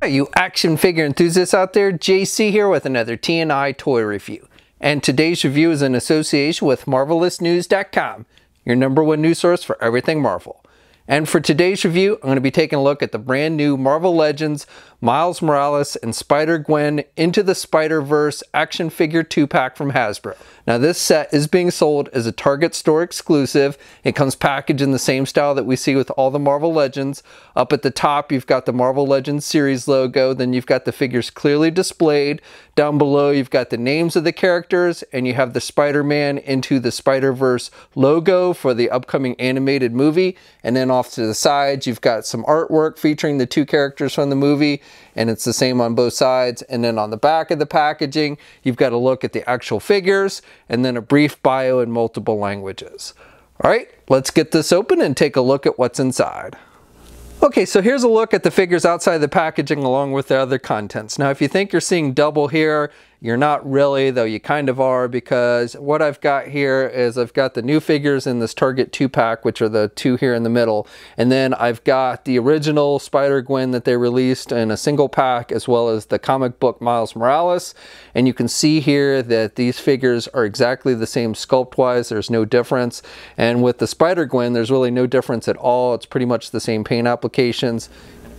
You action figure enthusiasts out there, JC here with another TNI toy review. And today's review is in association with MarvelousNews.com, your #1 news source for everything Marvel. And for today's review, I'm going to be taking a look at the brand new Marvel Legends Miles Morales and Spider-Gwen Into the Spider-Verse action figure 2-pack from Hasbro. Now this set is being sold as a Target store exclusive. It comes packaged in the same style that we see with all the Marvel Legends. Up at the top you've got the Marvel Legends series logo, then you've got the figures clearly displayed. Down below you've got the names of the characters, and you have the Spider-Man Into the Spider-Verse logo for the upcoming animated movie. And then off to the sides you've got some artwork featuring the two characters from the movie, and it's the same on both sides. And then on the back of the packaging you've got a look at the actual figures and then a brief bio in multiple languages. Alright, let's get this open and take a look at what's inside. Okay, so here's a look at the figures outside the packaging along with the other contents. Now if you think you're seeing double here, you're not really, though you kind of are, because what I've got here is I've got the new figures in this Target 2-pack, which are the two here in the middle, and then I've got the original Spider-Gwen that they released in a single pack, as well as the comic book Miles Morales. And you can see here that these figures are exactly the same sculpt-wise. There's no difference. And with the Spider-Gwen, there's really no difference at all. It's pretty much the same paint applications.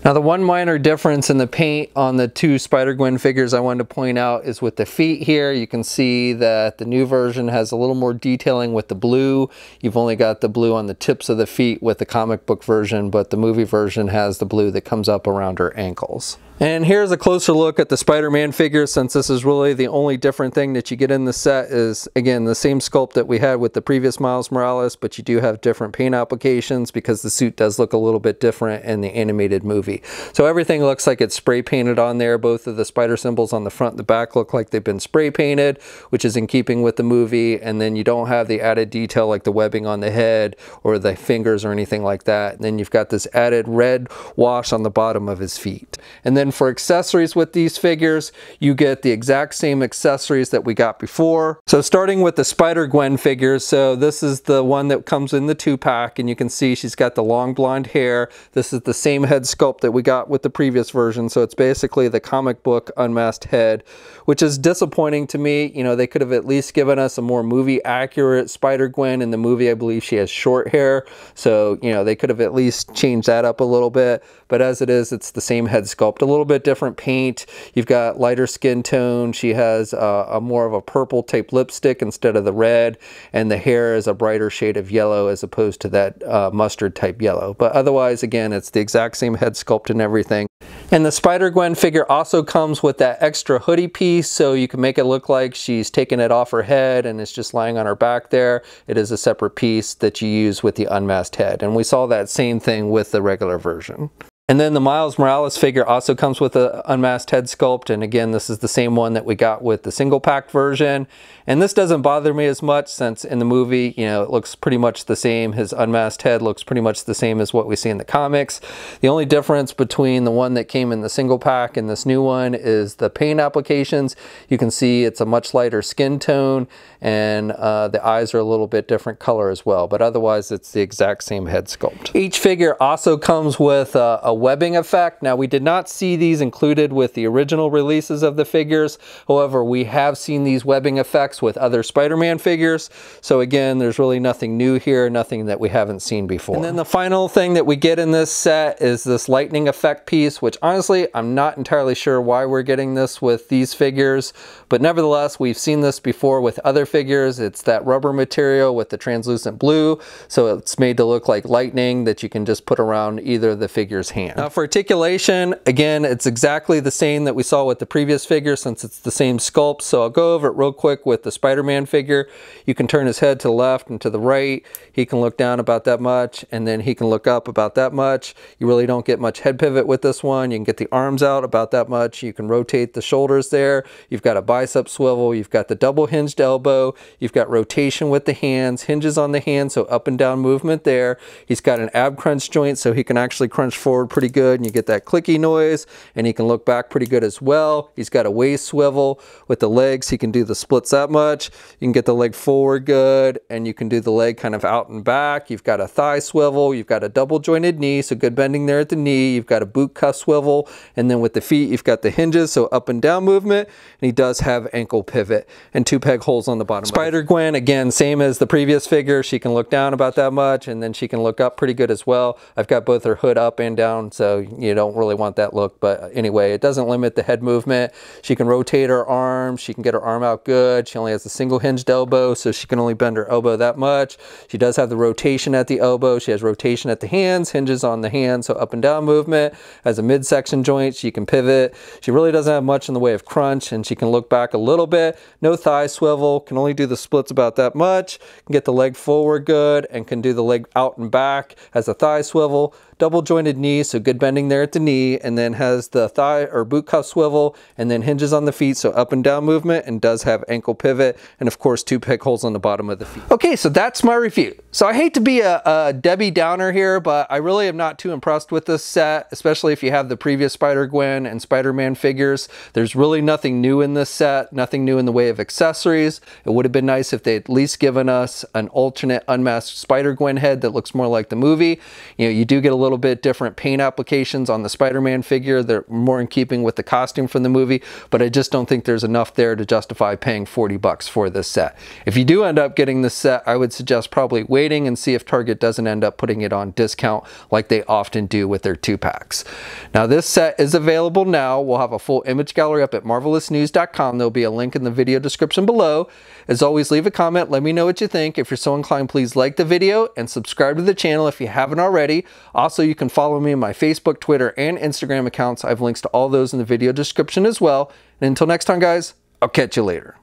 Now the one minor difference in the paint on the two Spider-Gwen figures I wanted to point out is with the feet here. You can see that the new version has a little more detailing with the blue. You've only got the blue on the tips of the feet with the comic book version, but the movie version has the blue that comes up around her ankles. And here's a closer look at the Spider-Man figure, since this is really the only different thing that you get in the set is, again, the same sculpt that we had with the previous Miles Morales, but you do have different paint applications because the suit does look a little bit different in the animated movie. So everything looks like it's spray painted on there. Both of the spider symbols on the front and the back look like they've been spray painted, which is in keeping with the movie. And then you don't have the added detail like the webbing on the head or the fingers or anything like that. And then you've got this added red wash on the bottom of his feet. And then for accessories with these figures, you get the exact same accessories that we got before. So starting with the Spider-Gwen figures, so this is the one that comes in the 2-pack, and you can see she's got the long blonde hair. This is the same head sculpt that we got with the previous version, so it's basically the comic book unmasked head, which is disappointing to me. You know, they could have at least given us a more movie accurate Spider-Gwen. In the movie I believe she has short hair, so you know they could have at least changed that up a little bit, but as it is, it's the same head sculpt. A little bit different paint. You've got lighter skin tone. She has a more of a purple type lipstick instead of the red, and the hair is a brighter shade of yellow as opposed to that mustard type yellow. But otherwise, again, it's the exact same head sculpt and everything. And the Spider-Gwen figure also comes with that extra hoodie piece, so you can make it look like she's taken it off her head and it's just lying on her back there. It is a separate piece that you use with the unmasked head. And we saw that same thing with the regular version. And then the Miles Morales figure also comes with an unmasked head sculpt, and again this is the same one that we got with the single pack version. And this doesn't bother me as much since in the movie, you know, it looks pretty much the same. His unmasked head looks pretty much the same as what we see in the comics. The only difference between the one that came in the single pack and this new one is the paint applications. You can see it's a much lighter skin tone, and the eyes are a little bit different color as well, but otherwise it's the exact same head sculpt. Each figure also comes with a webbing effect. Now we did not see these included with the original releases of the figures. However, we have seen these webbing effects with other Spider-Man figures. So again, there's really nothing new here, nothing that we haven't seen before. And then the final thing that we get in this set is this lightning effect piece, which honestly, I'm not entirely sure why we're getting this with these figures, but nevertheless, we've seen this before with other figures. It's that rubber material with the translucent blue. So it's made to look like lightning that you can just put around either of the figure's hand. Now for articulation, again, it's exactly the same that we saw with the previous figure since it's the same sculpt. So I'll go over it real quick with the Spider-Man figure. You can turn his head to the left and to the right. He can look down about that much, and then he can look up about that much. You really don't get much head pivot with this one. You can get the arms out about that much. You can rotate the shoulders there. You've got a bicep swivel. You've got the double hinged elbow. You've got rotation with the hands, hinges on the hands, so up and down movement there. He's got an ab crunch joint, so he can actually crunch forward pretty good and you get that clicky noise, and he can look back pretty good as well. He's got a waist swivel with the legs. He can do the splits that much. You can get the leg forward good, and you can do the leg kind of out and back. You've got a thigh swivel. You've got a double jointed knee, so good bending there at the knee. You've got a boot cuff swivel, and then with the feet, you've got the hinges, so up and down movement, and he does have ankle pivot and 2 peg holes on the bottom. Spider-Gwen, again, same as the previous figure. She can look down about that much, and then she can look up pretty good as well. I've got both her hood up and down, so you don't really want that look, but anyway, it doesn't limit the head movement. She can rotate her arm. She can get her arm out good. She only has a single hinged elbow, so she can only bend her elbow that much. She does have the rotation at the elbow. She has rotation at the hands, hinges on the hands, so up and down movement. Has a midsection joint. She can pivot. She really doesn't have much in the way of crunch, and she can look back a little bit. No thigh swivel. Can only do the splits about that much. Can get the leg forward good, and can do the leg out and back. Has a thigh swivel. Double jointed knee, so good bending there at the knee, and then has the thigh or boot cuff swivel, and then hinges on the feet, so up and down movement, and does have ankle pivot, and of course 2 peg holes on the bottom of the feet. Okay, so that's my review. So I hate to be a Debbie Downer here, but I really am not too impressed with this set, especially if you have the previous Spider-Gwen and Spider-Man figures. There's really nothing new in this set, nothing new in the way of accessories. It would have been nice if they at least given us an alternate unmasked Spider-Gwen head that looks more like the movie. You know, you do get a little bit different paint applications on the Spider-Man figure. They're more in keeping with the costume from the movie, but I just don't think there's enough there to justify paying 40 bucks for this set. If you do end up getting this set, I would suggest probably waiting and see if Target doesn't end up putting it on discount like they often do with their 2-packs. Now this set is available now. We'll have a full image gallery up at marvelousnews.com. There'll be a link in the video description below. As always, leave a comment. Let me know what you think. If you're so inclined, please like the video and subscribe to the channel if you haven't already. Also, you can follow me on my Facebook, Twitter, and Instagram accounts. I have links to all those in the video description as well. And until next time, guys, I'll catch you later.